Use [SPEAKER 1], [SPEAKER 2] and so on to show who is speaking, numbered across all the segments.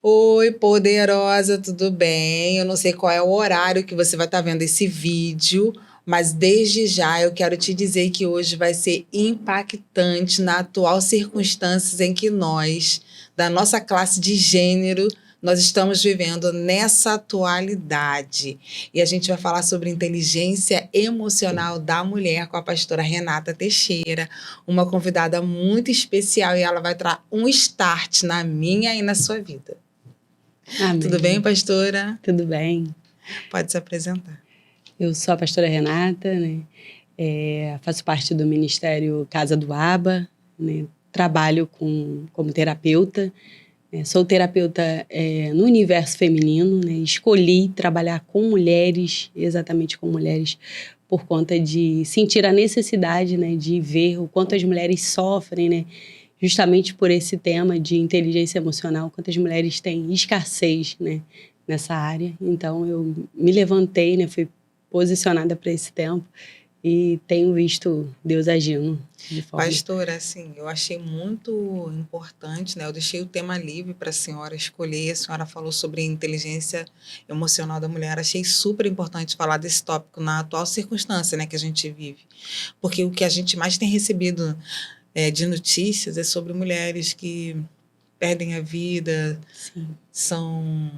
[SPEAKER 1] Oi, poderosa, tudo bem? Eu não sei qual é o horário que você vai estar vendo esse vídeo, mas desde já eu quero te dizer que hoje vai ser impactante na atual circunstâncias em que nós, da nossa classe de gênero, nós estamos vivendo nessa atualidade. E a gente vai falar sobre inteligência emocional da mulher com a pastora Renata Teixeira, uma convidada muito especial e ela vai dar um start na minha e na sua vida. Tudo bem,
[SPEAKER 2] Amém.
[SPEAKER 1] pastora?
[SPEAKER 2] Tudo bem.
[SPEAKER 1] Pode se apresentar.
[SPEAKER 2] Eu sou a pastora Renata, né? Faço parte do Ministério Casa do Aba, né? Trabalho como terapeuta. Sou terapeuta no universo feminino, né? Escolhi trabalhar com mulheres, exatamente com mulheres, por conta de sentir a necessidade, né? De ver o quanto as mulheres sofrem, né? Justamente por esse tema de inteligência emocional, quantas mulheres têm escassez, né, nessa área. Então, eu me levantei, né, fui posicionada para esse tempo e tenho visto Deus agindo de forma...
[SPEAKER 1] Pastora, assim, eu achei muito importante, né? Eu deixei o tema livre para a senhora escolher. A senhora falou sobre inteligência emocional da mulher. Achei super importante falar desse tópico na atual circunstância, né, que a gente vive. Porque o que a gente mais tem recebido de notícias é sobre mulheres que perdem a vida,
[SPEAKER 2] Sim.
[SPEAKER 1] são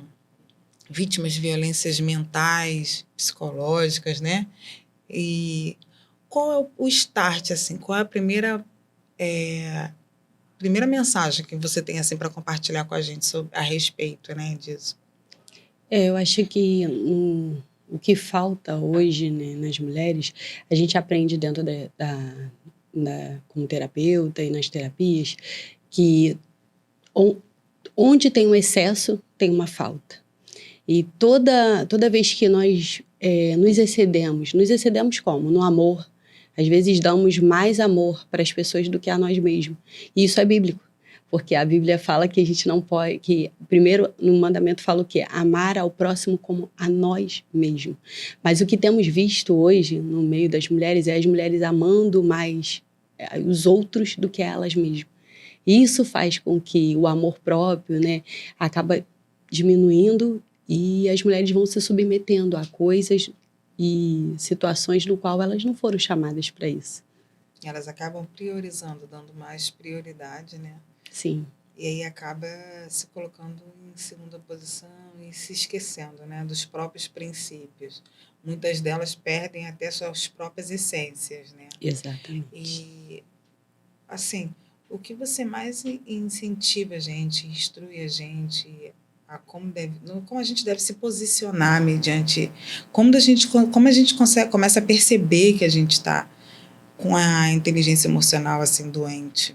[SPEAKER 1] vítimas de violências mentais, psicológicas, né? E qual é o start, assim? Qual é a primeira mensagem que você tem assim para compartilhar com a gente a respeito, né, disso?
[SPEAKER 2] Eu acho que o que falta hoje, né, nas mulheres, a gente aprende dentro como terapeuta e nas terapias, que onde tem um excesso, tem uma falta. E toda vez que nós nos excedemos como? No amor. Às vezes damos mais amor para as pessoas do que a nós mesmos. E isso é bíblico, porque a Bíblia fala que a gente não pode, que primeiro no mandamento fala o quê? Amar ao próximo como a nós mesmos. Mas o que temos visto hoje no meio das mulheres é as mulheres amando mais os outros do que elas mesmas. E isso faz com que o amor próprio, né, acaba diminuindo e as mulheres vão se submetendo a coisas e situações no qual elas não foram chamadas para isso.
[SPEAKER 1] Elas acabam priorizando, dando mais prioridade, né?
[SPEAKER 2] Sim.
[SPEAKER 1] E aí acaba se colocando em segunda posição e se esquecendo, né, dos próprios princípios. Muitas delas perdem até suas próprias essências, né?
[SPEAKER 2] Exatamente.
[SPEAKER 1] E, assim, o que você mais incentiva a gente, instrui a gente a como a gente deve se posicionar mediante, como a gente começa a perceber que a gente está com a inteligência emocional assim doente?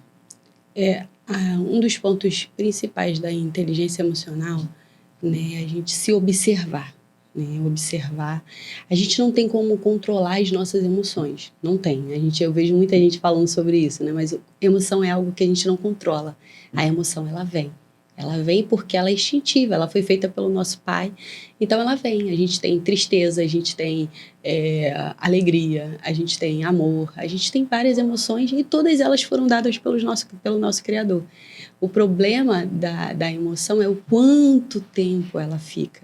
[SPEAKER 2] Um dos pontos principais da inteligência emocional, né, é a gente se observar. Né, observar. A gente não tem como controlar as nossas emoções. Não tem. Eu vejo muita gente falando sobre isso, né, mas emoção é algo que a gente não controla. A emoção, ela vem. Ela vem porque ela é instintiva, ela foi feita pelo nosso pai, então ela vem. A gente tem tristeza, a gente tem alegria, a gente tem amor, a gente tem várias emoções e todas elas foram dadas pelo nosso Criador. O problema da emoção é o quanto tempo ela fica.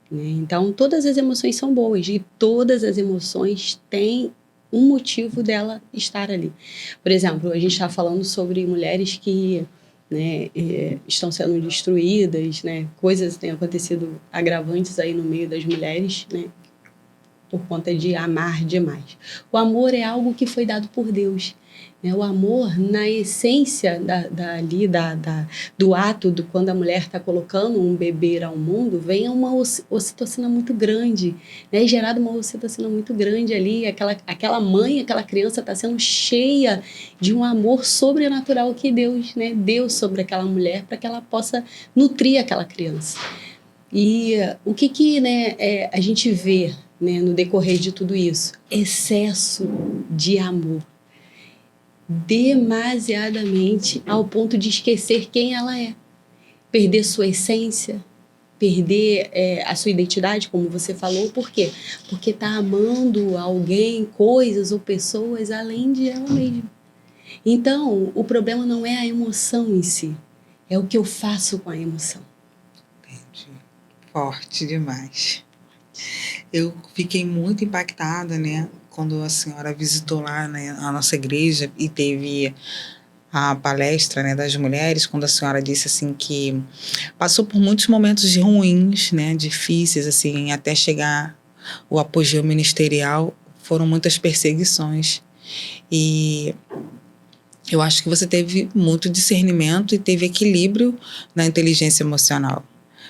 [SPEAKER 2] Né? Então, todas as emoções são boas e todas as emoções têm um motivo dela estar ali. Por exemplo, a gente está falando sobre mulheres que, né, estão sendo destruídas, né? Coisas têm acontecido agravantes aí no meio das mulheres, né? Por conta de amar demais. O amor é algo que foi dado por Deus. Né? O amor, na essência do ato, quando a mulher está colocando um bebê ao mundo, vem uma ocitocina muito grande, né? É gerada uma ocitocina muito grande ali, aquela mãe, aquela criança está sendo cheia de um amor sobrenatural que Deus, né, deu sobre aquela mulher para que ela possa nutrir aquela criança. E o que né, a gente vê, né, no decorrer de tudo isso? Excesso de amor. Demasiadamente ao ponto de esquecer quem ela é. Perder sua essência, perder a sua identidade, como você falou. Por quê? Porque está amando alguém, coisas ou pessoas além de ela mesma. Então, o problema não é a emoção em si, é o que eu faço com a emoção.
[SPEAKER 1] Forte demais. Eu fiquei muito impactada, né, quando a senhora visitou lá, né, a nossa igreja e teve a palestra, né, das mulheres, quando a senhora disse assim que passou por muitos momentos ruins, né, difíceis, assim, até chegar o apogeu ministerial, foram muitas perseguições. E eu acho que você teve muito discernimento e teve equilíbrio na inteligência emocional.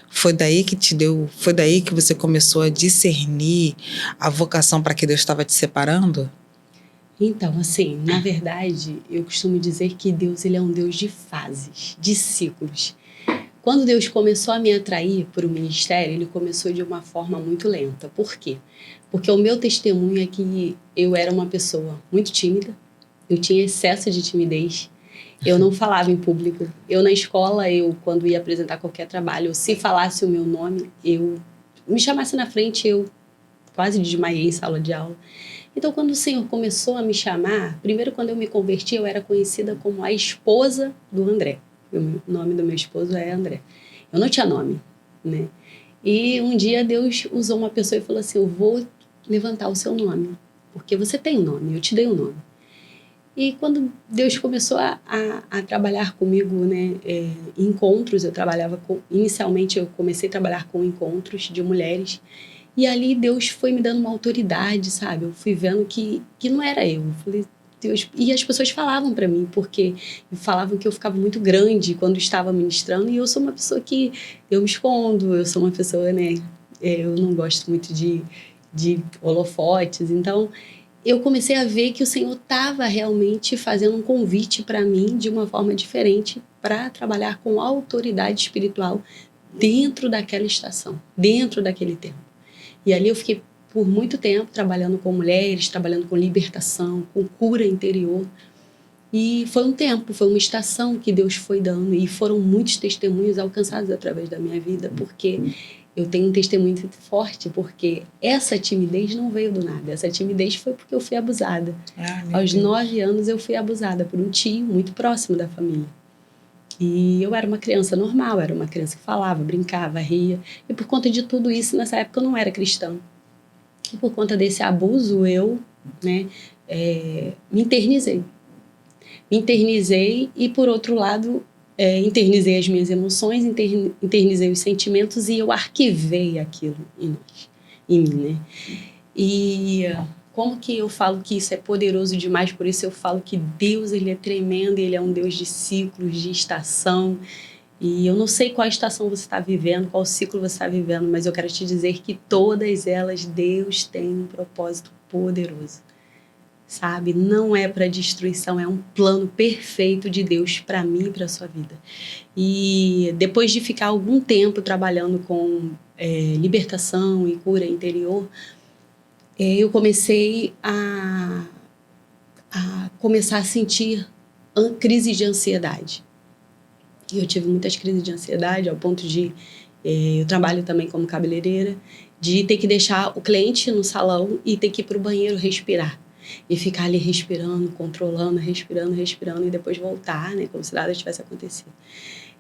[SPEAKER 1] Foi daí que você começou a discernir a vocação para que Deus estava te separando?
[SPEAKER 2] Então, assim, na verdade, eu costumo dizer que Deus, ele é um Deus de fases, de ciclos. Quando Deus começou a me atrair para o ministério, ele começou de uma forma muito lenta. Por quê? Porque o meu testemunho é que eu era uma pessoa muito tímida, eu tinha excesso de timidez, eu não falava em público. Eu, na escola, quando ia apresentar qualquer trabalho, se falasse o meu nome, eu me chamasse na frente, eu quase desmaiei em sala de aula. Então, quando o Senhor começou a me chamar, primeiro, quando eu me converti, eu era conhecida como a esposa do André. O nome do meu esposo é André. Eu não tinha nome, né? E um dia Deus usou uma pessoa e falou assim: eu vou levantar o seu nome, porque você tem um nome, eu te dei um nome. E quando Deus começou a trabalhar comigo, né, em encontros, inicialmente eu comecei a trabalhar com encontros de mulheres, e ali Deus foi me dando uma autoridade, sabe? Eu fui vendo que não era eu. Eu falei, Deus... E as pessoas falavam para mim, porque falavam que eu ficava muito grande quando estava ministrando, e eu sou uma pessoa que eu me escondo, eu sou uma pessoa, né, eu não gosto muito de holofotes, então eu comecei a ver que o Senhor estava realmente fazendo um convite para mim de uma forma diferente para trabalhar com autoridade espiritual dentro daquela estação, dentro daquele tempo. E ali eu fiquei por muito tempo trabalhando com mulheres, trabalhando com libertação, com cura interior. E foi um tempo, foi uma estação que Deus foi dando, e foram muitos testemunhos alcançados através da minha vida, porque eu tenho um testemunho muito forte, porque essa timidez não veio do nada. Essa timidez foi porque eu fui abusada. Aos 9 anos eu fui abusada por um tio muito próximo da família. E eu era uma criança normal, era uma criança que falava, brincava, ria. E por conta de tudo isso, nessa época eu não era cristã. E por conta desse abuso, eu, né, me internizei. Me internizei e, por outro lado, internizei as minhas emoções, internizei os sentimentos e eu arquivei aquilo em mim, né? E como que eu falo que isso é poderoso demais? Por isso eu falo que Deus, ele é tremendo, ele é um Deus de ciclos, de estação. E eu não sei qual estação você está vivendo, qual ciclo você está vivendo, mas eu quero te dizer que todas elas, Deus tem um propósito poderoso. Sabe? Não é para destruição, é um plano perfeito de Deus para mim e para a sua vida. E depois de ficar algum tempo trabalhando com libertação e cura interior, eu comecei a começar a sentir crises de ansiedade. E eu tive muitas crises de ansiedade, ao ponto de... eu trabalho também como cabeleireira, de ter que deixar o cliente no salão e ter que ir para o banheiro respirar. E ficar ali respirando, controlando, respirando, e depois voltar, né, como se nada tivesse acontecido.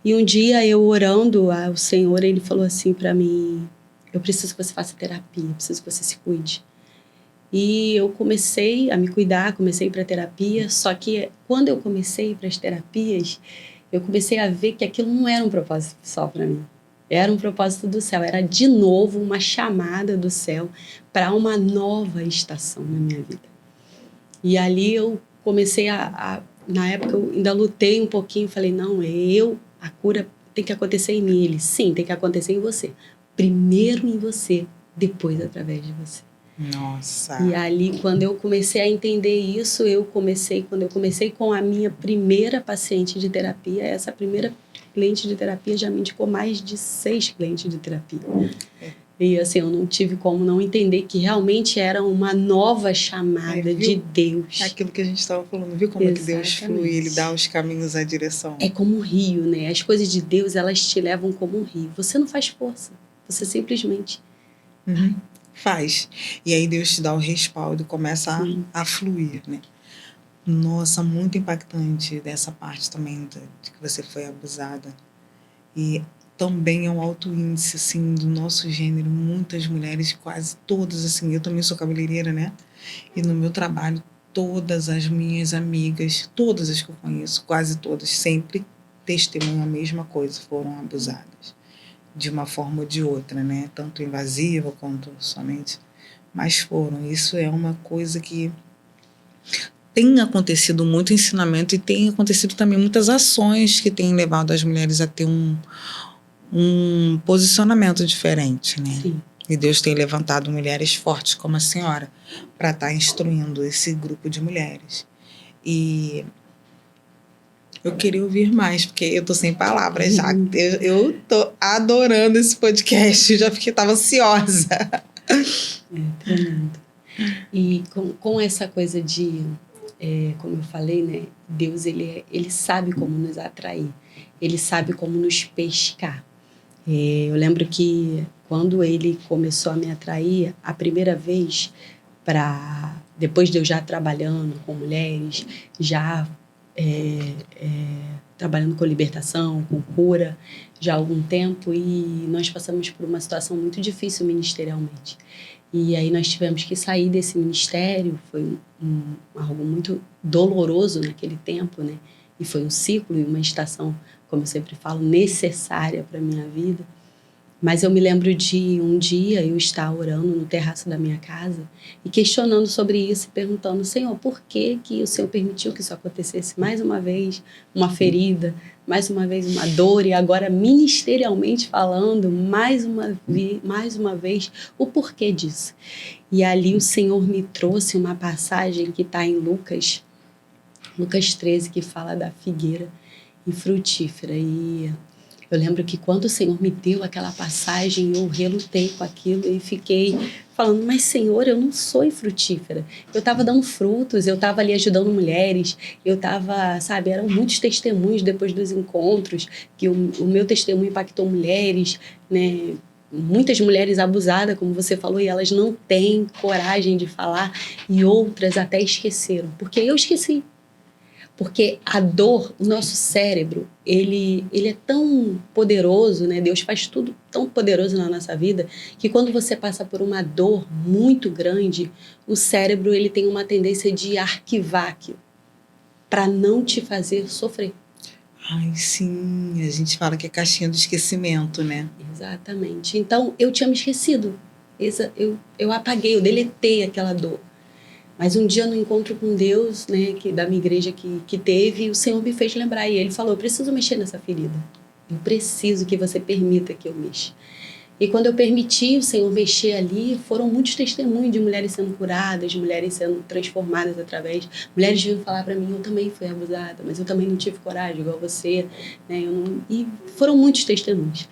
[SPEAKER 2] E um dia, eu orando ao Senhor, ele falou assim para mim: eu preciso que você faça terapia, eu preciso que você se cuide. E eu comecei a me cuidar, comecei para terapia, só que quando eu comecei para as terapias, eu comecei a ver que aquilo não era um propósito só para mim. Era um propósito do céu, era de novo uma chamada do céu para uma nova estação na minha vida. E ali eu comecei na época eu ainda lutei um pouquinho, falei, não, a cura tem que acontecer em mim. Ele, sim, tem que acontecer em você. Primeiro em você, depois através de você.
[SPEAKER 1] Nossa.
[SPEAKER 2] E ali, quando eu comecei a entender isso, quando eu comecei com a minha primeira paciente de terapia, essa primeira cliente de terapia já me indicou mais de 6 clientes de terapia. E assim, eu não tive como não entender que realmente era uma nova chamada de Deus.
[SPEAKER 1] Aquilo que a gente estava falando, viu como é que Deus flui, ele dá os caminhos, a direção.
[SPEAKER 2] É como um rio, né? As coisas de Deus, elas te levam como um rio. Você não faz força, você simplesmente
[SPEAKER 1] faz. E aí Deus te dá o respaldo e começa a fluir, né? Nossa, muito impactante dessa parte também de que você foi abusada. E também é um alto índice, assim, do nosso gênero. Muitas mulheres, quase todas, assim, eu também sou cabeleireira, né? E no meu trabalho, todas as minhas amigas, todas as que eu conheço, quase todas, sempre testemunham a mesma coisa, foram abusadas. De uma forma ou de outra, né? Tanto invasiva quanto somente. Mas foram. Isso é uma coisa que tem acontecido muito ensinamento e tem acontecido também muitas ações que têm levado as mulheres a ter um posicionamento diferente, né?
[SPEAKER 2] Sim.
[SPEAKER 1] E Deus tem levantado mulheres fortes como a senhora para estar instruindo esse grupo de mulheres. E eu queria ouvir mais, porque eu tô sem palavras já. Eu tô adorando esse podcast, já fiquei, tava ansiosa.
[SPEAKER 2] É tremendo. E com essa coisa de, como eu falei, né? Deus, ele sabe como nos atrair. Ele sabe como nos pescar. Eu lembro que quando ele começou a me atrair, a primeira vez, depois de eu já trabalhando com mulheres, já trabalhando com libertação, com cura, já há algum tempo, e nós passamos por uma situação muito difícil ministerialmente. E aí nós tivemos que sair desse ministério, foi algo muito doloroso naquele tempo, né? E foi um ciclo e uma estação, como eu sempre falo, necessária para a minha vida. Mas eu me lembro de um dia eu estar orando no terraço da minha casa e questionando sobre isso, perguntando: Senhor, por que que o Senhor permitiu que isso acontecesse? Mais uma vez, uma ferida, mais uma vez uma dor, e agora ministerialmente falando, mais uma vez, o porquê disso. E ali o Senhor me trouxe uma passagem que está em Lucas 13, que fala da figueira e frutífera. E eu lembro que quando o Senhor me deu aquela passagem, eu relutei com aquilo e fiquei falando: mas Senhor, eu não sou frutífera. Eu estava dando frutos, eu estava ali ajudando mulheres, eu estava, sabe, eram muitos testemunhos depois dos encontros, que o meu testemunho impactou mulheres, né? Muitas mulheres abusadas, como você falou, e elas não têm coragem de falar, e outras até esqueceram, porque eu esqueci. Porque a dor, o nosso cérebro, ele é tão poderoso, né? Deus faz tudo tão poderoso na nossa vida, que quando você passa por uma dor muito grande, o cérebro ele tem uma tendência de arquivar aquilo, para não te fazer sofrer.
[SPEAKER 1] Ai, sim, a gente fala que é caixinha do esquecimento, né?
[SPEAKER 2] Exatamente. Então, eu tinha me esquecido. Eu apaguei, eu deletei aquela dor. Mas um dia no encontro com Deus, né, da minha igreja que teve, o Senhor me fez lembrar. E Ele falou: eu preciso mexer nessa ferida. Eu preciso que você permita que eu mexa. E quando eu permiti o Senhor mexer ali, foram muitos testemunhos de mulheres sendo curadas, de mulheres sendo transformadas através. Mulheres vindo falar para mim: eu também fui abusada, mas eu também não tive coragem, igual você. Né? E foram muitos testemunhos.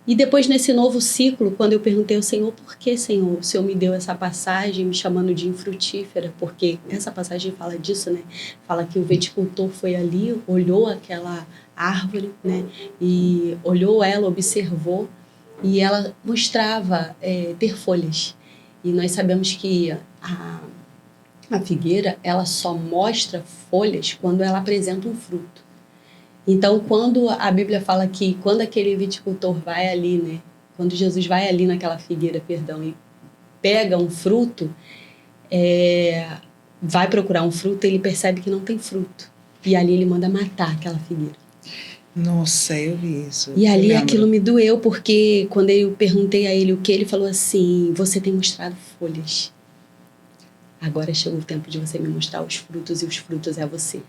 [SPEAKER 2] E depois, nesse novo ciclo, quando eu perguntei ao Senhor: por que, Senhor, o Senhor me deu essa passagem me chamando de infrutífera? Porque essa passagem fala disso, né? Fala que o viticultor foi ali, olhou aquela árvore, né? E olhou ela, observou, e ela mostrava ter folhas. E nós sabemos que a figueira, ela só mostra folhas quando ela apresenta um fruto. Então, quando a Bíblia fala que quando aquele viticultor vai ali, né? Quando Jesus vai ali naquela figueira, perdão, e pega um fruto, vai procurar um fruto, ele percebe que não tem fruto. E ali ele manda matar aquela figueira.
[SPEAKER 1] Nossa, eu vi isso.
[SPEAKER 2] E ali aquilo me doeu, porque quando eu perguntei a ele o que, ele falou assim: você tem mostrado folhas. Agora chegou o tempo de você me mostrar os frutos, e os frutos é você.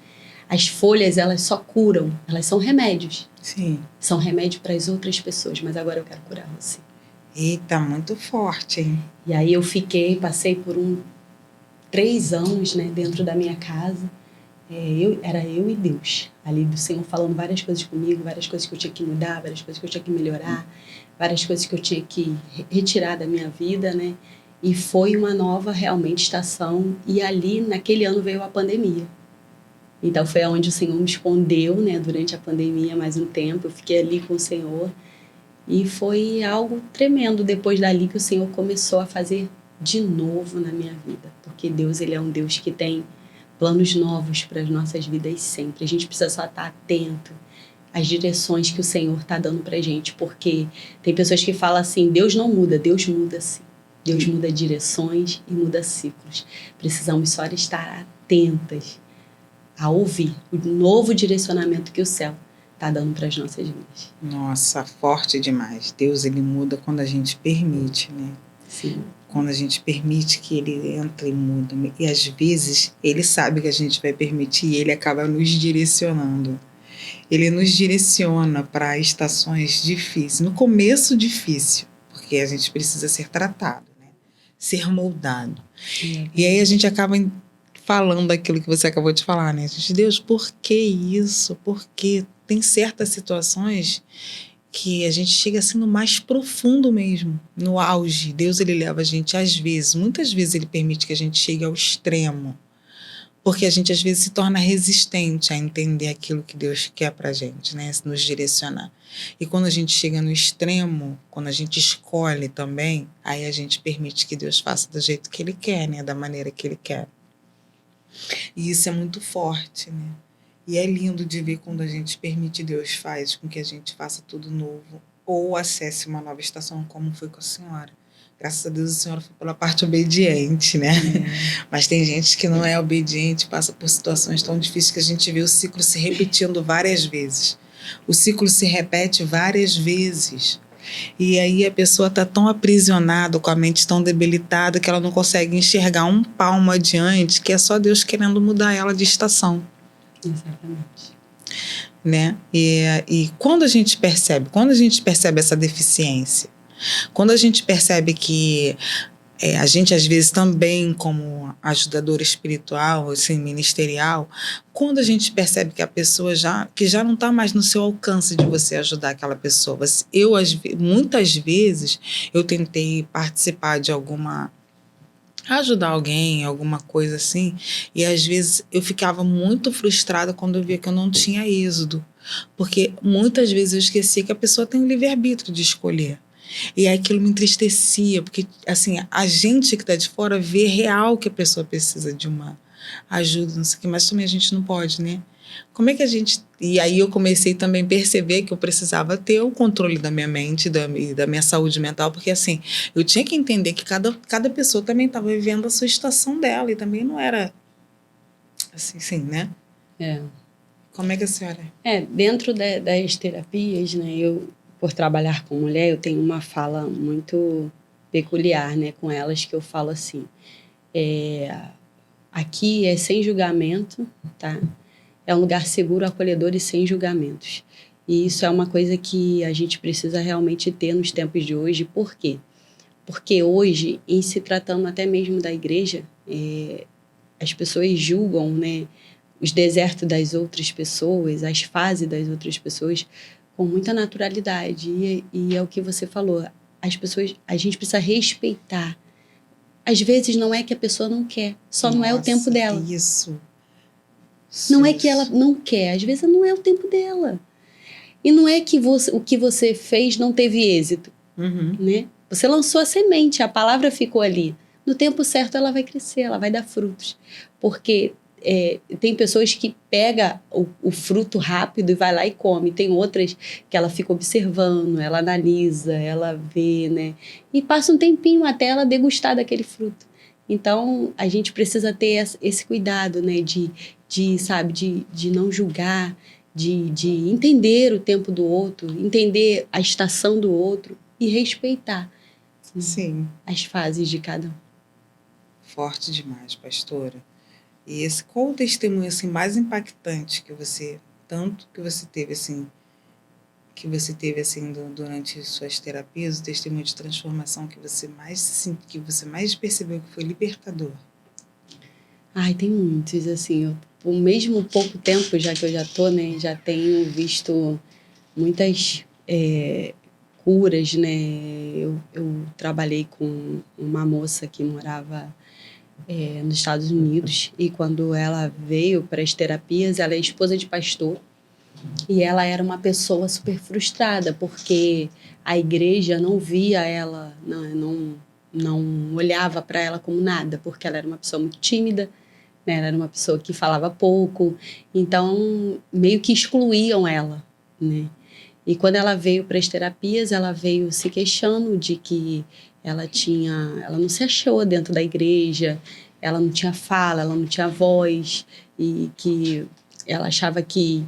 [SPEAKER 2] As folhas, elas só curam, elas são remédios.
[SPEAKER 1] Sim.
[SPEAKER 2] São remédio para as outras pessoas, mas agora eu quero curar você.
[SPEAKER 1] Eita, muito forte, hein?
[SPEAKER 2] E aí eu passei por 3 anos, né, dentro da minha casa. Era eu e Deus, ali do Senhor falando várias coisas comigo, várias coisas que eu tinha que mudar, várias coisas que eu tinha que melhorar, várias coisas que eu tinha que retirar da minha vida, né? E foi uma nova, realmente, estação. E ali, naquele ano, veio a pandemia. Então, foi onde o Senhor me escondeu, né? Durante a pandemia, mais um tempo. Eu fiquei ali com o Senhor. E foi algo tremendo depois dali que o Senhor começou a fazer de novo na minha vida. Porque Deus, Ele é um Deus que tem planos novos para as nossas vidas sempre. A gente precisa só estar atento, as direções que o Senhor está dando para a gente, porque tem pessoas que falam assim, Deus não muda, Deus muda sim. Deus muda direções e muda ciclos. Precisamos só estar atentas a ouvir o novo direcionamento que o céu está dando para as nossas vidas.
[SPEAKER 1] Nossa, forte demais. Deus, ele muda quando a gente permite, né?
[SPEAKER 2] Sim.
[SPEAKER 1] Quando a gente permite que ele entre e muda. E às vezes ele sabe que a gente vai permitir e ele acaba nos direcionando. Ele nos direciona para estações difíceis. No começo, difícil, porque a gente precisa ser tratado, né? Ser moldado. E aí a gente acaba falando aquilo que você acabou de falar, né? Gente, Deus, por que isso? Por que tem certas situações que a gente chega assim no mais profundo mesmo, no auge. Deus, ele leva a gente às vezes, muitas vezes ele permite que a gente chegue ao extremo, porque a gente às vezes se torna resistente a entender aquilo que Deus quer pra gente, né? Nos direcionar. E quando a gente chega no extremo, quando a gente escolhe também, aí a gente permite que Deus faça do jeito que ele quer, né? Da maneira que ele quer. E isso é muito forte, né? E é lindo de ver quando a gente permite Deus faz com que a gente faça tudo novo ou acesse uma nova estação, como foi com a senhora. Graças a Deus a senhora foi pela parte obediente, né? Mas tem gente que não é obediente, passa por situações tão difíceis que a gente vê o ciclo se repetindo várias vezes. O ciclo se repete várias vezes. E aí a pessoa está tão aprisionada, com a mente tão debilitada, que ela não consegue enxergar um palmo adiante, que é só Deus querendo mudar ela de estação.
[SPEAKER 2] Exatamente.
[SPEAKER 1] Né? E quando a gente percebe essa deficiência, quando a gente percebe que a gente, às vezes, também, como ajudadora espiritual, assim, ministerial, quando a gente percebe que a pessoa que já não está mais no seu alcance de você ajudar aquela pessoa. Muitas vezes, eu tentei participar de ajudar alguém, alguma coisa assim, e às vezes eu ficava muito frustrada quando eu via que eu não tinha êxodo, porque muitas vezes eu esquecia que a pessoa tem o livre-arbítrio de escolher. E aquilo me entristecia, porque assim, a gente que está de fora vê real que a pessoa precisa de uma ajuda, não sei o que, mas também a gente não pode, né? Como é que a gente... E aí eu comecei também a perceber que eu precisava ter o controle da minha mente e da minha saúde mental, porque assim, eu tinha que entender que cada pessoa também estava vivendo a sua estação dela, e também não era assim, sim, né? Como é que a senhora...
[SPEAKER 2] Dentro das terapias, né, por trabalhar com mulher, eu tenho uma fala muito peculiar, né, com elas, que eu falo assim, aqui é sem julgamento, tá? É um lugar seguro, acolhedor e sem julgamentos. E isso é uma coisa que a gente precisa realmente ter nos tempos de hoje. Por quê? Porque hoje, em se tratando até mesmo da igreja, as pessoas julgam, né, os desertos das outras pessoas, as fases das outras pessoas, com muita naturalidade. E é o que você falou, a gente precisa respeitar. Às vezes não é que a pessoa não quer, só não é o tempo dela.
[SPEAKER 1] Isso.
[SPEAKER 2] Não é que ela não quer, às vezes não é o tempo dela. E não é que o que você fez não teve êxito, né? Você lançou a semente, a palavra ficou ali. No tempo certo ela vai crescer, ela vai dar frutos. Porque tem pessoas que pegam o fruto rápido e vai lá e come. Tem outras que ela fica observando, ela analisa, ela vê, né? E passa um tempinho até ela degustar daquele fruto. Então, a gente precisa ter esse cuidado, né? De não julgar, de entender o tempo do outro, entender a estação do outro e respeitar,
[SPEAKER 1] sim,
[SPEAKER 2] as fases de cada um.
[SPEAKER 1] Forte demais, pastora. E qual o testemunho assim, mais impactante que você teve assim durante suas terapias, o testemunho de transformação que você mais percebeu que foi libertador?
[SPEAKER 2] Ai, tem muitos, assim, por mesmo pouco tempo já que eu já tô, né, já tenho visto muitas curas, né, eu trabalhei com uma moça que morava nos Estados Unidos, e quando ela veio para as terapias, ela é esposa de pastor, e ela era uma pessoa super frustrada, porque a igreja não via ela, não olhava para ela como nada, porque ela era uma pessoa muito tímida, né? Ela era uma pessoa que falava pouco, então meio que excluíam ela, né? E quando ela veio para as terapias, ela veio se queixando de que ela não se achou dentro da igreja, ela não tinha fala, ela não tinha voz, e que ela achava que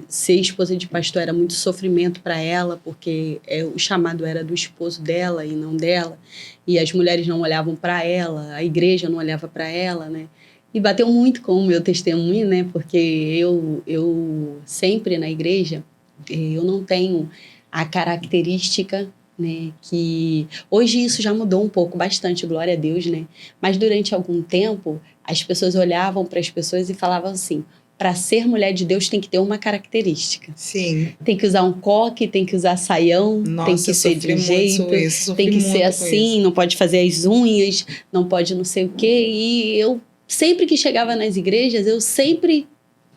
[SPEAKER 2] ser esposa de pastor era muito sofrimento para ela, porque o chamado era do esposo dela e não dela, e as mulheres não olhavam para ela, a igreja não olhava para ela, né? E bateu muito com o meu testemunho, né? Porque eu sempre na igreja, eu não tenho a característica, né, que hoje isso já mudou um pouco, bastante, glória a Deus, né? Mas durante algum tempo, as pessoas olhavam para as pessoas e falavam assim: para ser mulher de Deus tem que ter uma característica.
[SPEAKER 1] Sim.
[SPEAKER 2] Tem que usar um coque, tem que usar saião,
[SPEAKER 1] Nossa,
[SPEAKER 2] tem que ser de um jeito, tem que ser assim, não pode fazer as unhas, não pode não sei o quê. E eu sempre que chegava nas igrejas, eu sempre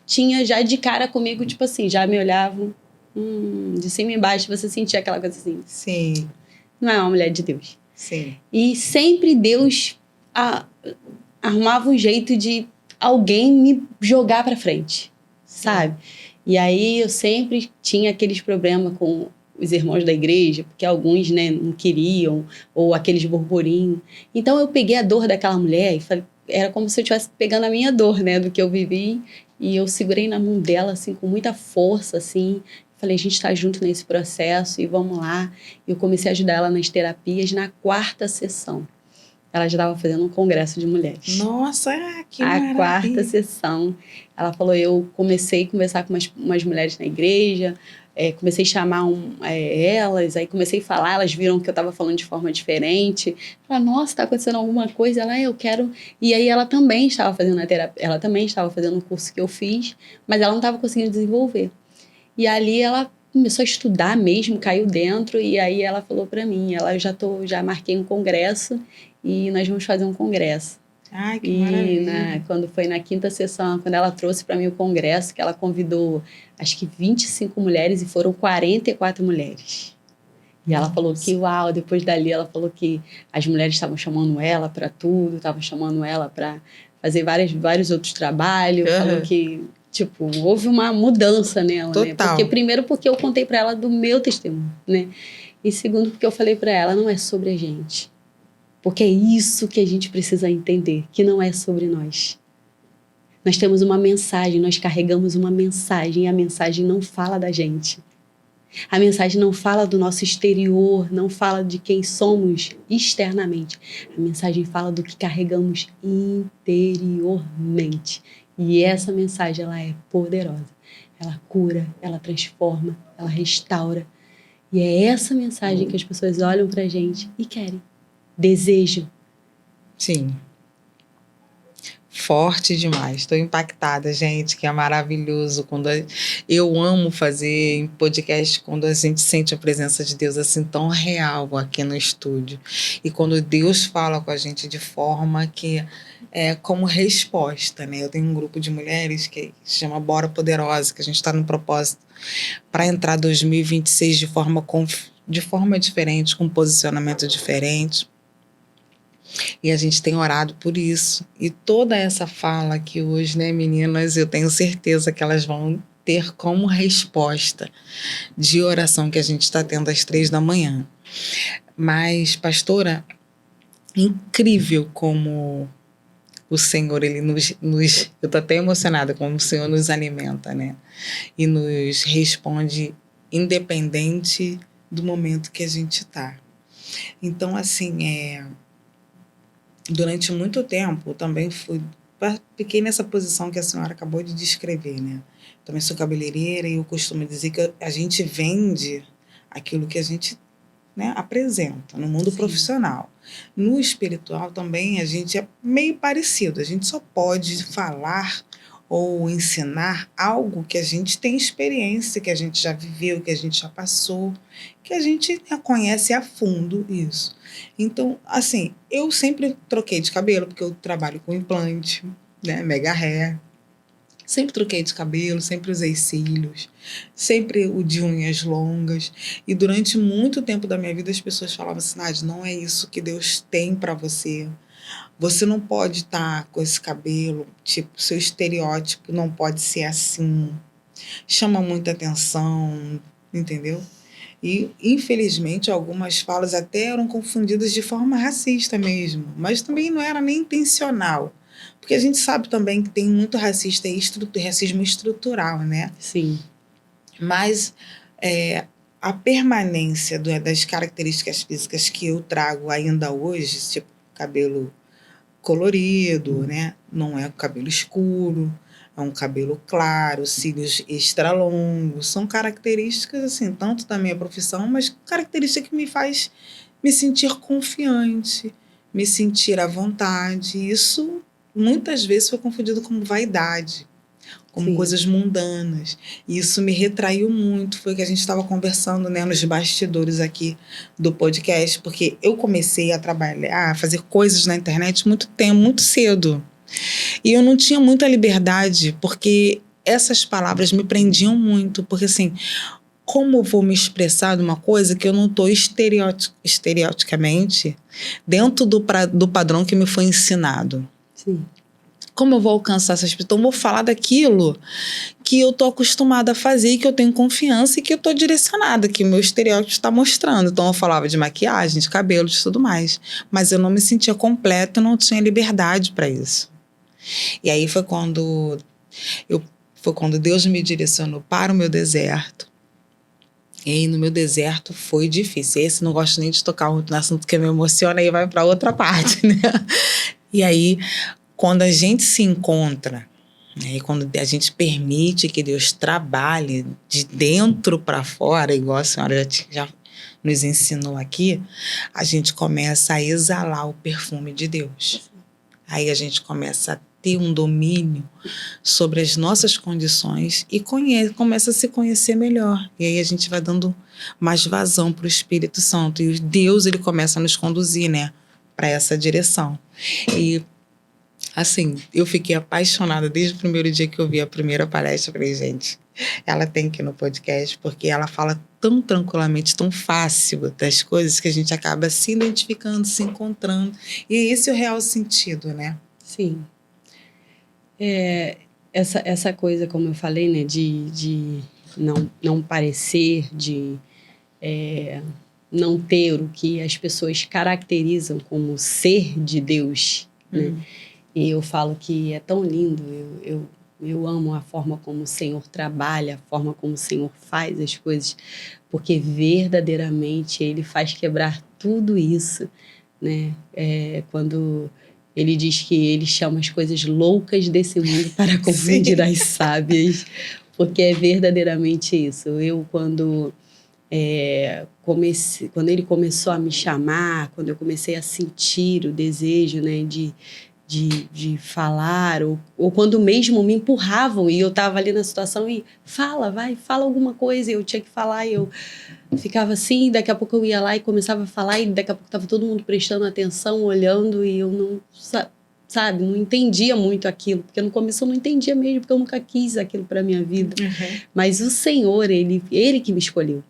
[SPEAKER 2] tinha já de cara comigo, tipo assim, já me olhavam, de cima e embaixo, você sentia aquela coisa assim.
[SPEAKER 1] Sim.
[SPEAKER 2] Não é uma mulher de Deus.
[SPEAKER 1] Sim.
[SPEAKER 2] E sempre Deus arrumava um jeito de alguém me jogar pra frente, sabe? E aí eu sempre tinha aqueles problemas com os irmãos da igreja, porque alguns, né, não queriam, ou aqueles burburinhos. Então eu peguei a dor daquela mulher e falei, era como se eu estivesse pegando a minha dor, né, do que eu vivi, e eu segurei na mão dela, assim, com muita força, assim. Falei, a gente está junto nesse processo e vamos lá. E eu comecei a ajudar ela nas terapias. Na 4ª sessão, ela já estava fazendo um congresso de mulheres.
[SPEAKER 1] Nossa, que
[SPEAKER 2] A
[SPEAKER 1] maravilha.
[SPEAKER 2] 4ª sessão, ela falou, eu comecei a conversar com umas mulheres na igreja, comecei a chamar elas, aí comecei a falar, elas viram que eu estava falando de forma diferente. Falaram, nossa, está acontecendo alguma coisa? Ela, eu quero... E aí ela também estava fazendo a terapia, ela também estava fazendo o curso que eu fiz, mas ela não estava conseguindo desenvolver. E ali ela começou a estudar mesmo, caiu dentro, e aí ela falou para mim, já marquei um congresso e nós vamos fazer um congresso.
[SPEAKER 1] Ai, que maravilha.
[SPEAKER 2] Quando foi na 5ª sessão, quando ela trouxe para mim o congresso, que ela convidou acho que 25 mulheres e foram 44 mulheres. E ela falou que, uau, depois dali ela falou que as mulheres estavam chamando ela para tudo, estavam chamando ela para fazer vários outros trabalhos, falou que, tipo, houve uma mudança nela,
[SPEAKER 1] Total.
[SPEAKER 2] né? Primeiro porque eu contei para ela do meu testemunho, né? E segundo porque eu falei para ela, não é sobre a gente. Porque é isso que a gente precisa entender, que não é sobre nós. Nós temos uma mensagem, nós carregamos uma mensagem, e a mensagem não fala da gente. A mensagem não fala do nosso exterior, não fala de quem somos externamente. A mensagem fala do que carregamos interiormente. E essa mensagem, ela é poderosa. Ela cura, ela transforma, ela restaura. E é essa mensagem que as pessoas olham pra gente e querem. Desejam.
[SPEAKER 1] Sim. Forte demais. Estou impactada, gente, que é maravilhoso. Eu amo fazer podcast quando a gente sente a presença de Deus assim tão real aqui no estúdio. E quando Deus fala com a gente de forma que é como resposta, né? Eu tenho um grupo de mulheres que se chama Bora Poderosa, que a gente está no propósito para entrar 2026 de forma diferente, com posicionamento diferente. E a gente tem orado por isso. E toda essa fala aqui hoje, né, meninas, eu tenho certeza que elas vão ter como resposta de oração que a gente está tendo às 3 da manhã. Mas, pastora, incrível como o Senhor, ele eu estou até emocionada como o Senhor nos alimenta, né? E nos responde independente do momento que a gente está. Então, assim, durante muito tempo, também fiquei nessa posição que a senhora acabou de descrever, né? Também sou cabeleireira e eu costumo dizer que a gente vende aquilo que a gente, né, apresenta no mundo profissional. No espiritual também a gente é meio parecido. A gente só pode falar ou ensinar algo que a gente tem experiência, que a gente já viveu, que a gente já passou, que a gente conhece a fundo isso. Então, assim, eu sempre troquei de cabelo, porque eu trabalho com implante, né, mega hair. Sempre troquei de cabelo, sempre usei cílios, sempre o de unhas longas. E durante muito tempo da minha vida as pessoas falavam assim, Nádia, não é isso que Deus tem para você. Você não pode estar com esse cabelo, tipo, seu estereótipo não pode ser assim. chama muita atenção, entendeu? E, infelizmente, algumas falas até eram confundidas de forma racista mesmo, mas também não era nem intencional. Porque a gente sabe também que tem muito racismo estrutural, né?
[SPEAKER 2] Sim.
[SPEAKER 1] Mas a permanência das características físicas que eu trago ainda hoje, tipo cabelo colorido, né? Não é o cabelo escuro, é um cabelo claro, cílios extra longos, são características assim, tanto da minha profissão, mas característica que me faz me sentir confiante, me sentir à vontade. Isso muitas vezes foi confundido como vaidade, como
[SPEAKER 2] Sim.
[SPEAKER 1] coisas mundanas. E isso me retraiu muito. Foi o que a gente estava conversando, né, nos bastidores aqui do podcast, porque eu comecei a trabalhar, a fazer coisas na internet muito tempo, muito cedo. E eu não tinha muita liberdade, porque essas palavras me prendiam muito. Porque, assim, como eu vou me expressar de uma coisa que eu não estou estereoticamente dentro do padrão que me foi ensinado?
[SPEAKER 2] Sim.
[SPEAKER 1] Como eu vou alcançar essas pessoas? Então, eu vou falar daquilo que eu estou acostumada a fazer, que eu tenho confiança e que eu estou direcionada, que o meu estereótipo está mostrando. Então, eu falava de maquiagem, de cabelo, de tudo mais. Mas eu não me sentia completa, eu não tinha liberdade para isso. E aí foi quando Deus me direcionou para o meu deserto. E aí, no meu deserto foi difícil. Esse não gosto nem de tocar muito no assunto que me emociona, aí vai para outra parte, né? E aí, quando a gente se encontra, né, e quando a gente permite que Deus trabalhe de dentro para fora, igual a senhora já nos ensinou aqui, a gente começa a exalar o perfume de Deus. Aí a gente começa a ter um domínio sobre as nossas condições e começa a se conhecer melhor. E aí a gente vai dando mais vazão para o Espírito Santo. E Deus, ele começa a nos conduzir, né, para essa direção. E assim, eu fiquei apaixonada desde o primeiro dia que eu vi a primeira palestra. Eu falei, gente, ela tem que ir no podcast, porque ela fala tão tranquilamente, tão fácil das coisas que a gente acaba se identificando, se encontrando. E esse é o real sentido, né?
[SPEAKER 2] Sim. Essa coisa, como eu falei, né, de não parecer, de não ter o que as pessoas caracterizam como ser de Deus, né? E eu falo que é tão lindo, eu amo a forma como o Senhor trabalha, a forma como o Senhor faz as coisas, porque verdadeiramente Ele faz quebrar tudo isso, né? Quando Ele diz que Ele chama as coisas loucas desse mundo para confundir as sábias, porque é verdadeiramente isso. Quando Ele começou a me chamar, quando eu comecei a sentir o desejo, né, de falar, ou quando mesmo me empurravam e eu estava ali na situação e fala alguma coisa, e eu tinha que falar, e eu ficava assim, daqui a pouco eu ia lá e começava a falar, e daqui a pouco estava todo mundo prestando atenção, olhando, e eu não, sabe, não entendia muito aquilo, porque no começo eu não entendia mesmo, porque eu nunca quis aquilo para minha vida. Mas o Senhor, ele que me escolheu.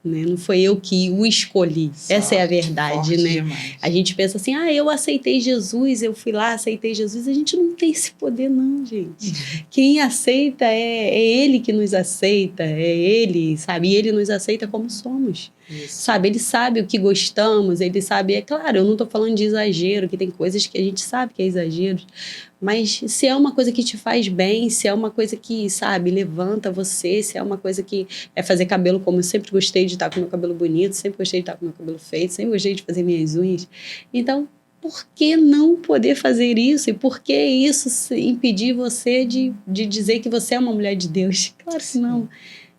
[SPEAKER 2] Né? Não foi eu que o escolhi. Essa é a verdade, né? Demais. A gente pensa assim, eu aceitei Jesus, eu fui lá, aceitei Jesus. A gente não tem esse poder, não, gente. Quem aceita é Ele que nos aceita, é Ele, sabe? E Ele nos aceita como somos. Isso. Sabe? Ele sabe o que gostamos, ele sabe... É claro, eu não estou falando de exagero, que tem coisas que a gente sabe que é exagero, mas se é uma coisa que te faz bem, se é uma coisa que, sabe, levanta você, se é uma coisa que é fazer cabelo, como eu sempre gostei de estar com meu cabelo bonito, sempre gostei de estar com meu cabelo feito, sempre gostei de fazer minhas unhas. Então, por que não poder fazer isso? E por que isso impedir você de dizer que você é uma mulher de Deus? Claro que não.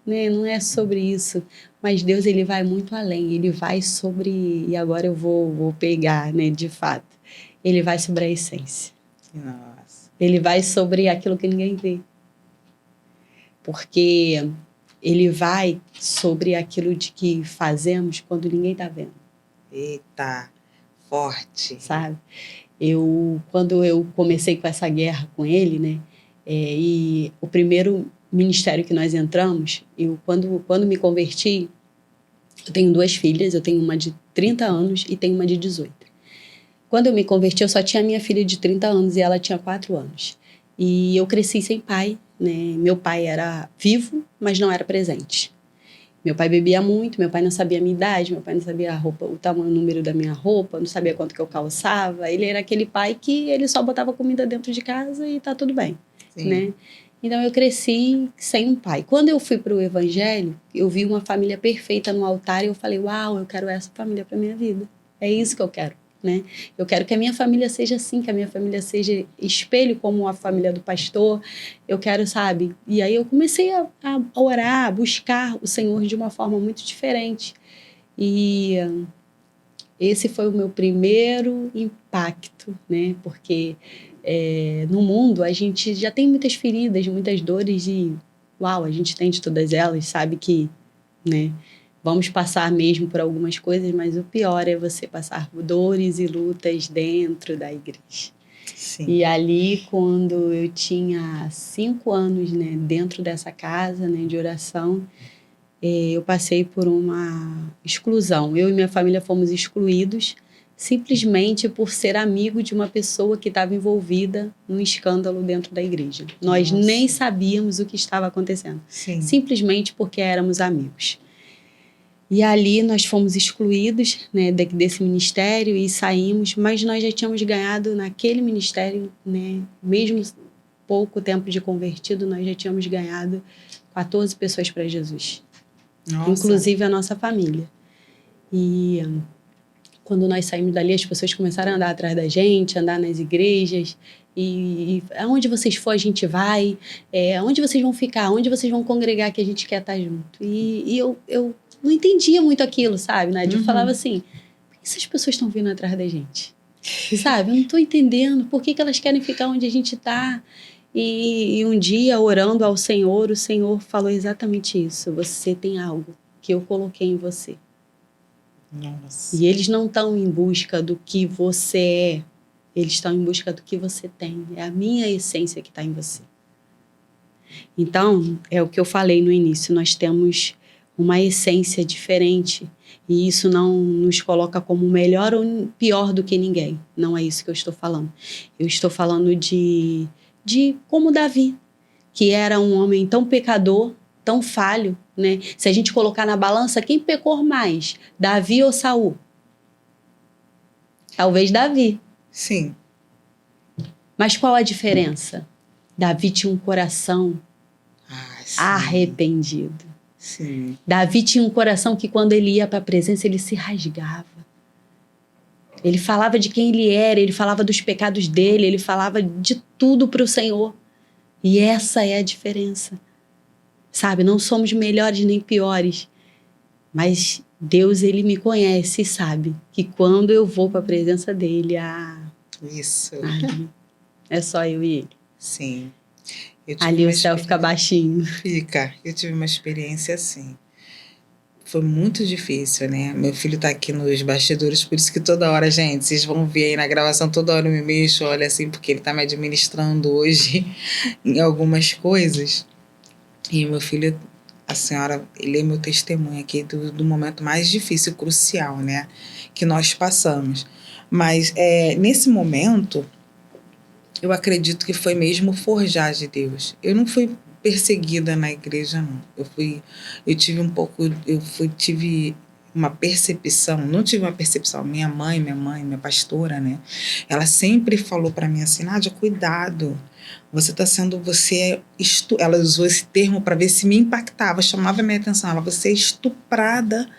[SPEAKER 2] Né? Não é sobre isso. Mas Deus, ele vai muito além. Ele vai sobre... E agora eu vou pegar, né, de fato. Ele vai sobre a essência.
[SPEAKER 1] Nossa.
[SPEAKER 2] Ele vai sobre aquilo que ninguém vê. Porque ele vai sobre aquilo de que fazemos quando ninguém está vendo.
[SPEAKER 1] Eita, forte.
[SPEAKER 2] Sabe? Quando eu comecei com essa guerra com ele, né? E o primeiro ministério que nós entramos, quando me converti, eu tenho 2 filhas, eu tenho uma de 30 anos e tenho uma de 18. Quando eu me converti, eu só tinha a minha filha de 30 anos e ela tinha 4 anos. E eu cresci sem pai, né? Meu pai era vivo, mas não era presente. Meu pai bebia muito, meu pai não sabia a minha idade, meu pai não sabia a roupa, o tamanho, o número da minha roupa, não sabia quanto que eu calçava. Ele era aquele pai que ele só botava comida dentro de casa e tá tudo bem, né? Então eu cresci sem um pai. Quando eu fui para o evangelho, eu vi uma família perfeita no altar e eu falei, uau, eu quero essa família para minha vida. É isso que eu quero, né? Eu quero que a minha família seja assim, que a minha família seja espelho como a família do pastor. Eu quero, sabe? E aí eu comecei a orar, a buscar o Senhor de uma forma muito diferente. E esse foi o meu primeiro impacto, né? Porque no mundo a gente já tem muitas feridas, muitas dores e uau, a gente tem de todas elas, sabe que, né? Vamos passar mesmo por algumas coisas, mas o pior é você passar por dores e lutas dentro da igreja.
[SPEAKER 1] Sim.
[SPEAKER 2] E ali, quando eu tinha 5 anos, né, dentro dessa casa, né, de oração, eu passei por uma exclusão. Eu e minha família fomos excluídos simplesmente por ser amigo de uma pessoa que estava envolvida num escândalo dentro da igreja. Nós nem sabíamos o que estava acontecendo.
[SPEAKER 1] Sim.
[SPEAKER 2] Simplesmente porque éramos amigos. E ali nós fomos excluídos, né, desse ministério e saímos, mas nós já tínhamos ganhado naquele ministério, né, mesmo pouco tempo de convertido, nós já tínhamos ganhado 14 pessoas para Jesus.
[SPEAKER 1] Nossa.
[SPEAKER 2] Inclusive a nossa família. E quando nós saímos dali, as pessoas começaram a andar atrás da gente, andar nas igrejas, e aonde vocês for a gente vai, aonde vocês vão ficar, aonde vocês vão congregar que a gente quer estar junto. E eu não entendia muito aquilo, sabe, Nádia? Eu falava assim, por que essas pessoas estão vindo atrás da gente? Sabe, eu não estou entendendo por que elas querem ficar onde a gente está. E um dia, orando ao Senhor, o Senhor falou exatamente isso. Você tem algo que eu coloquei em você.
[SPEAKER 1] Nossa.
[SPEAKER 2] E eles não estão em busca do que você é. Eles estão em busca do que você tem. É a minha essência que está em você. Então, é o que eu falei no início. Nós temos uma essência diferente. E isso não nos coloca como melhor ou pior do que ninguém. Não é isso que eu estou falando. Eu estou falando de como Davi, que era um homem tão pecador, tão falho, né? Se a gente colocar na balança, quem pecou mais? Davi ou Saul? Talvez Davi.
[SPEAKER 1] Sim.
[SPEAKER 2] Mas qual a diferença? Davi tinha um coração arrependido.
[SPEAKER 1] Sim.
[SPEAKER 2] Davi tinha um coração que quando ele ia para a presença, ele se rasgava. Ele falava de quem ele era, ele falava dos pecados dele, ele falava de tudo para o Senhor. E essa é a diferença. Sabe, não somos melhores nem piores, mas Deus, ele me conhece e sabe que quando eu vou para a presença dele,
[SPEAKER 1] isso.
[SPEAKER 2] É só eu e ele.
[SPEAKER 1] Sim.
[SPEAKER 2] Ali o céu fica baixinho.
[SPEAKER 1] Fica. Eu tive uma experiência assim. Foi muito difícil, né? Meu filho tá aqui nos bastidores, por isso que toda hora, gente, vocês vão ver aí na gravação, toda hora eu me mexo, olha assim, porque ele tá me administrando hoje em algumas coisas. E meu filho, a senhora, ele é meu testemunho aqui do momento mais difícil, crucial, né? Que nós passamos. Mas nesse momento, eu acredito que foi mesmo forjar de Deus. Eu não fui perseguida na igreja, não. Tive uma percepção, não tive uma percepção, minha mãe, minha pastora, né? Ela sempre falou para mim assim, Nádia, cuidado, ela usou esse termo para ver se me impactava, chamava a minha atenção, você é estuprada,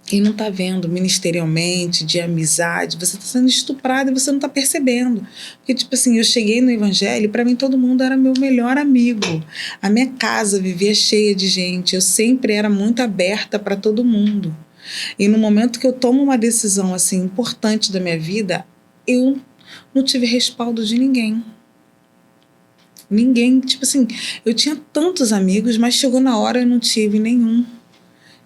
[SPEAKER 1] e não está vendo ministerialmente, de amizade, você está sendo estuprada e você não está percebendo. Porque, tipo assim, eu cheguei no evangelho e para mim todo mundo era meu melhor amigo. A minha casa vivia cheia de gente, eu sempre era muito aberta para todo mundo. E no momento que eu tomo uma decisão assim importante da minha vida, eu não tive respaldo de ninguém. Ninguém, tipo assim, eu tinha tantos amigos, mas chegou na hora e eu não tive nenhum.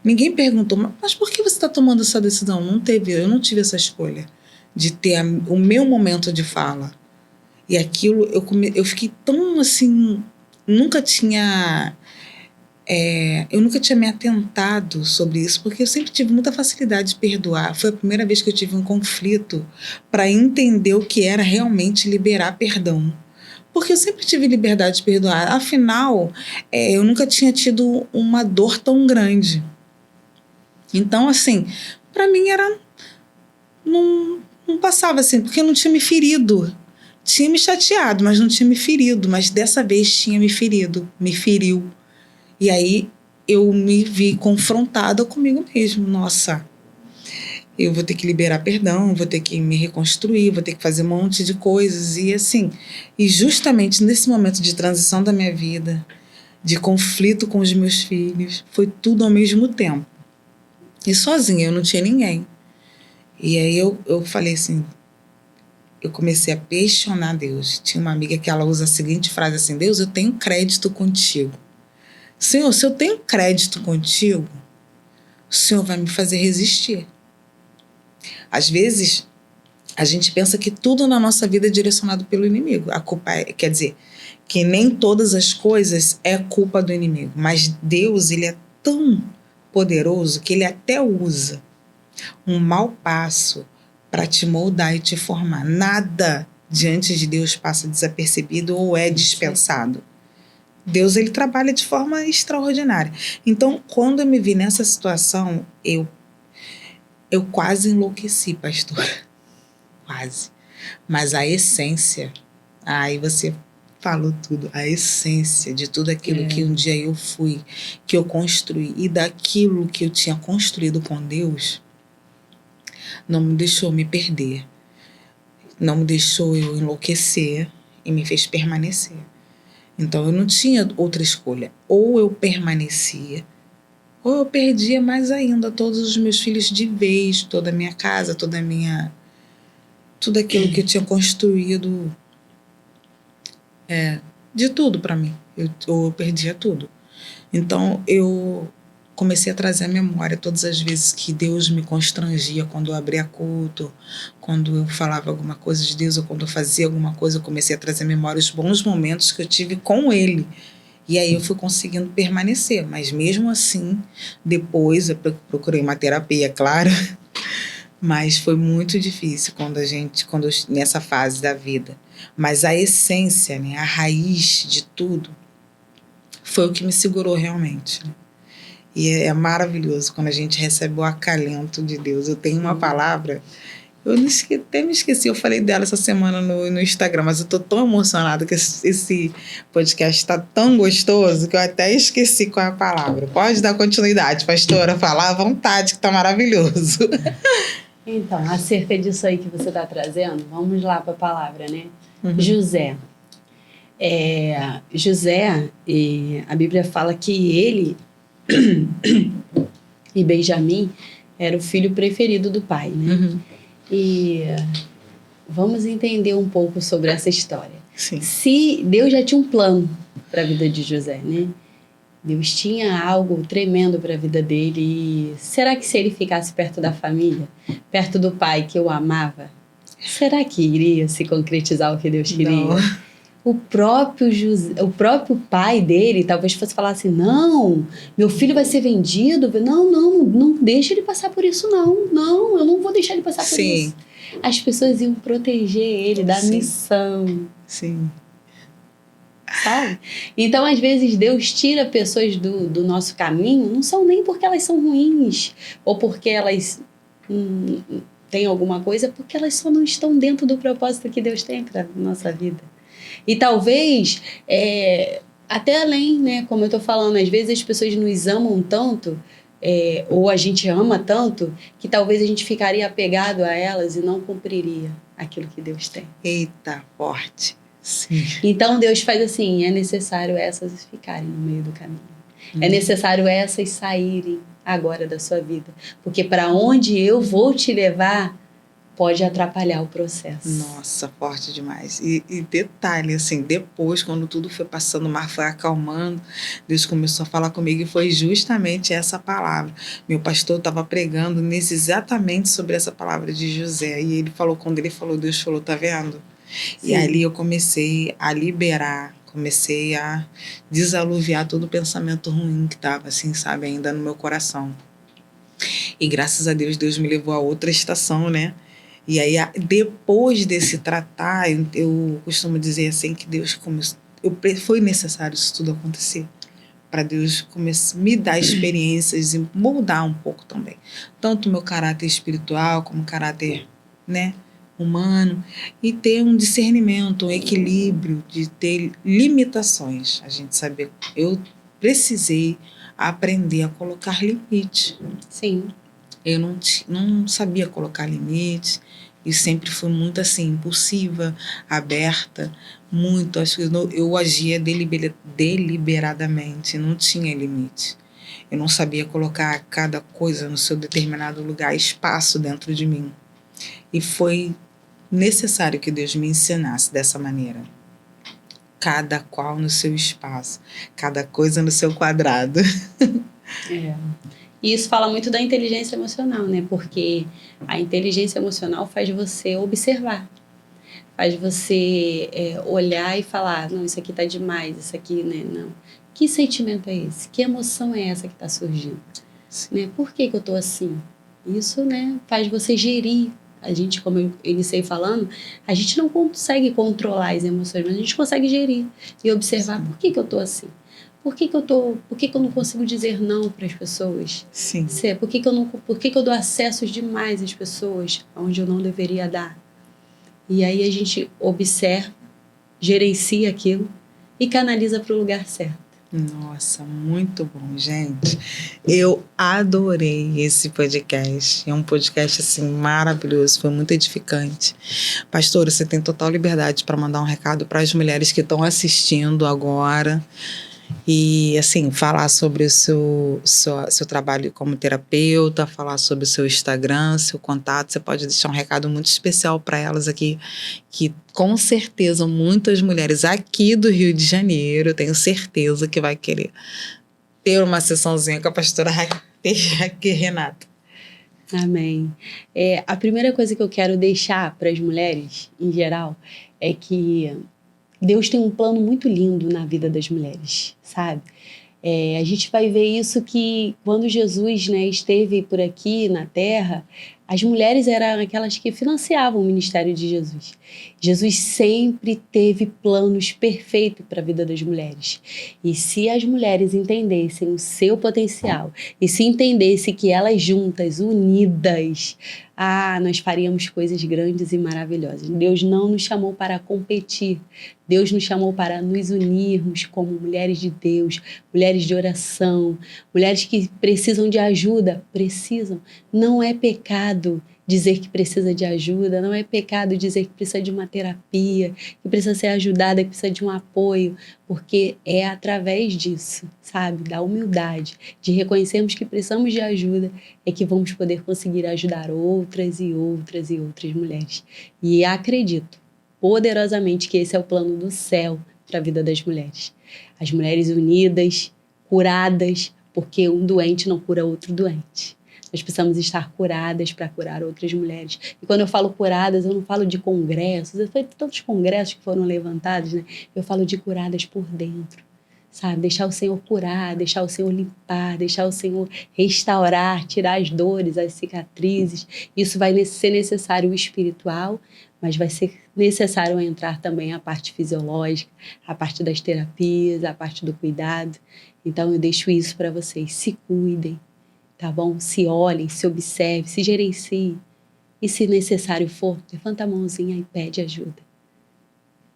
[SPEAKER 1] Ninguém perguntou, mas por que você está tomando essa decisão? Eu não tive essa escolha de ter o meu momento de fala. E aquilo, eu fiquei tão assim, eu nunca tinha me atentado sobre isso, porque eu sempre tive muita facilidade de perdoar. Foi a primeira vez que eu tive um conflito para entender o que era realmente liberar perdão. Porque eu sempre tive liberdade de perdoar. Afinal, eu nunca tinha tido uma dor tão grande. Então, assim, para mim era... Não passava assim, porque não tinha me ferido. Tinha me chateado, mas não tinha me ferido. Mas dessa vez tinha me ferido, me feriu. E aí eu me vi confrontada comigo mesmo. Nossa, eu vou ter que liberar perdão, vou ter que me reconstruir, vou ter que fazer um monte de coisas. E assim, e justamente nesse momento de transição da minha vida, de conflito com os meus filhos, foi tudo ao mesmo tempo. E sozinha, eu não tinha ninguém. E aí eu falei assim, eu comecei a questionar Deus. Tinha uma amiga que ela usa a seguinte frase assim: Deus, eu tenho crédito contigo. Senhor, se eu tenho crédito contigo, o Senhor vai me fazer resistir. Às vezes, a gente pensa que tudo na nossa vida é direcionado pelo inimigo. A culpa quer dizer, que nem todas as coisas é culpa do inimigo. Mas Deus, ele é tão poderoso que ele até usa um mau passo para te moldar e te formar. Nada diante de Deus passa desapercebido ou é dispensado. Deus, ele trabalha de forma extraordinária. Então, quando eu me vi nessa situação, eu quase enlouqueci, pastor. Quase. Mas a essência, aí você falou tudo, a essência de tudo aquilo que um dia eu fui, que eu construí, e daquilo que eu tinha construído com Deus, não me deixou me perder, não me deixou eu enlouquecer e me fez permanecer. Então eu não tinha outra escolha. Ou eu permanecia, ou eu perdia mais ainda todos os meus filhos de vez, toda a minha casa, tudo aquilo que eu tinha construído, de tudo para mim. Ou eu perdia tudo. Então eu comecei a trazer à memória todas as vezes que Deus me constrangia quando eu abria culto, quando eu falava alguma coisa de Deus, ou quando eu fazia alguma coisa, eu comecei a trazer à memória os bons momentos que eu tive com Ele. E aí eu fui conseguindo permanecer. Mas mesmo assim, depois eu procurei uma terapia, claro, mas foi muito difícil nessa fase da vida. Mas a essência, né, a raiz de tudo, foi o que me segurou realmente, né? E é maravilhoso quando a gente recebe o acalento de Deus. Eu tenho uma palavra, até me esqueci, eu falei dela essa semana no Instagram, mas eu tô tão emocionada que esse podcast tá tão gostoso que eu até esqueci qual é a palavra. Pode dar continuidade, pastora, falar à vontade, que tá maravilhoso.
[SPEAKER 2] Então, acerca disso aí que você está trazendo, vamos lá para a palavra, né? José. José, a Bíblia fala que ele e Benjamim era o filho preferido do pai, né? E vamos entender um pouco sobre essa história.
[SPEAKER 1] Sim.
[SPEAKER 2] Se Deus já tinha um plano para a vida de José, né? Deus tinha algo tremendo para a vida dele. E será que se ele ficasse perto da família, perto do pai que o amava, será que iria se concretizar o que Deus queria?
[SPEAKER 1] Não.
[SPEAKER 2] O próprio pai dele talvez fosse falar assim: não, meu filho vai ser vendido, não deixa ele passar por isso, não, eu não vou deixar ele passar por isso. As pessoas iam proteger ele da missão.
[SPEAKER 1] Sim.
[SPEAKER 2] Sabe? Então, às vezes, Deus tira pessoas do nosso caminho, não são nem porque elas são ruins, ou porque elas têm alguma coisa, porque elas só não estão dentro do propósito que Deus tem para nossa vida. E talvez, até além, né, como eu estou falando, às vezes as pessoas nos amam tanto, ou a gente ama tanto, que talvez a gente ficaria apegado a elas e não cumpriria aquilo que Deus tem.
[SPEAKER 1] Eita, forte. Sim.
[SPEAKER 2] Então Deus faz assim: é necessário essas ficarem no meio do caminho. É necessário essas saírem agora da sua vida. Porque para onde eu vou te levar pode atrapalhar o processo.
[SPEAKER 1] Nossa, forte demais. E detalhe, assim, depois, quando tudo foi passando, o mar foi acalmando, Deus começou a falar comigo e foi justamente essa palavra. Meu pastor estava pregando exatamente sobre essa palavra de José. E ele falou, quando ele falou, Deus falou, tá vendo? Sim. E ali eu comecei a liberar, comecei a desaluviar todo o pensamento ruim que estava, assim, sabe, ainda no meu coração. E graças a Deus, Deus me levou a outra estação, né? E aí, depois desse tratar, eu costumo dizer assim que Deus começou. Foi necessário isso tudo acontecer para Deus me dar experiências e moldar um pouco também. Tanto o meu caráter espiritual como o caráter, né, humano. E ter um discernimento, um equilíbrio, de ter limitações. A gente saber. Eu precisei aprender a colocar limite.
[SPEAKER 2] Sim.
[SPEAKER 1] Eu não sabia colocar limite e sempre fui muito assim, impulsiva, aberta, muito. Acho que eu agia deliberadamente, não tinha limite. Eu não sabia colocar cada coisa no seu determinado lugar, espaço dentro de mim. E foi necessário que Deus me ensinasse dessa maneira. Cada qual no seu espaço, cada coisa no seu quadrado.
[SPEAKER 2] É. E isso fala muito da inteligência emocional, né? Porque a inteligência emocional faz você observar. Faz você olhar e falar, não, isso aqui tá demais, isso aqui, né? Não. Que sentimento é esse? Que emoção é essa que tá surgindo? Né? Por que eu tô assim? Isso, né, faz você gerir. A gente, como eu iniciei falando, a gente não consegue controlar as emoções, mas a gente consegue gerir e observar. Sim. Por que eu tô assim? Por que eu não consigo dizer não para as pessoas?
[SPEAKER 1] Sim.
[SPEAKER 2] Por que eu dou acessos demais às pessoas onde eu não deveria dar? E aí a gente observa, gerencia aquilo e canaliza para o lugar certo.
[SPEAKER 1] Nossa, muito bom, gente. Eu adorei esse podcast. É um podcast assim maravilhoso, foi muito edificante. Pastora, você tem total liberdade para mandar um recado para as mulheres que estão assistindo agora. E, assim, falar sobre o seu trabalho como terapeuta, falar sobre o seu Instagram, seu contato. Você pode deixar um recado muito especial para elas aqui, que com certeza muitas mulheres aqui do Rio de Janeiro, eu tenho certeza que vai querer ter uma sessãozinha com a pastora aqui, Renata.
[SPEAKER 2] Amém. A primeira coisa que eu quero deixar para as mulheres, em geral, é que Deus tem um plano muito lindo na vida das mulheres, sabe? A gente vai ver isso que quando Jesus, né, esteve por aqui na Terra, as mulheres eram aquelas que financiavam o ministério de Jesus. Jesus sempre teve planos perfeitos para a vida das mulheres. E se as mulheres entendessem o seu potencial e se entendessem que elas juntas, unidas, nós faríamos coisas grandes e maravilhosas. Deus não nos chamou para competir. Deus nos chamou para nos unirmos como mulheres de Deus, mulheres de oração, mulheres que precisam de ajuda. Precisam. Não é pecado dizer que precisa de ajuda, não é pecado dizer que precisa de uma terapia, que precisa ser ajudada, que precisa de um apoio, porque é através disso, sabe, da humildade, de reconhecermos que precisamos de ajuda, é que vamos poder conseguir ajudar outras e outras e outras mulheres. E acredito poderosamente que esse é o plano do céu para a vida das mulheres. As mulheres unidas, curadas, porque um doente não cura outro doente. Nós precisamos estar curadas para curar outras mulheres. E quando eu falo curadas, eu não falo de congressos. Foi tantos congressos que foram levantados, né? Eu falo de curadas por dentro, sabe? Deixar o Senhor curar, deixar o Senhor limpar, deixar o Senhor restaurar, tirar as dores, as cicatrizes. Isso vai ser necessário o espiritual, mas vai ser necessário entrar também a parte fisiológica, a parte das terapias, a parte do cuidado. Então eu deixo isso para vocês. Se cuidem, tá bom? Se olhem, se observem, se gerenciem. E se necessário for, levanta a mãozinha e pede ajuda.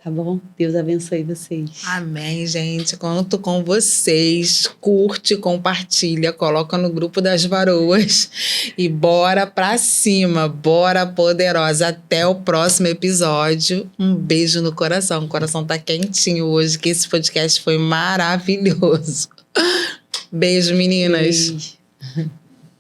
[SPEAKER 2] Tá bom? Deus abençoe vocês.
[SPEAKER 1] Amém, gente. Conto com vocês. Curte, compartilha, coloca no grupo das varoas. E bora pra cima. Bora, poderosa. Até o próximo episódio. Um beijo no coração. O coração tá quentinho hoje, que esse podcast foi maravilhoso. Beijo, meninas.
[SPEAKER 2] Beijo.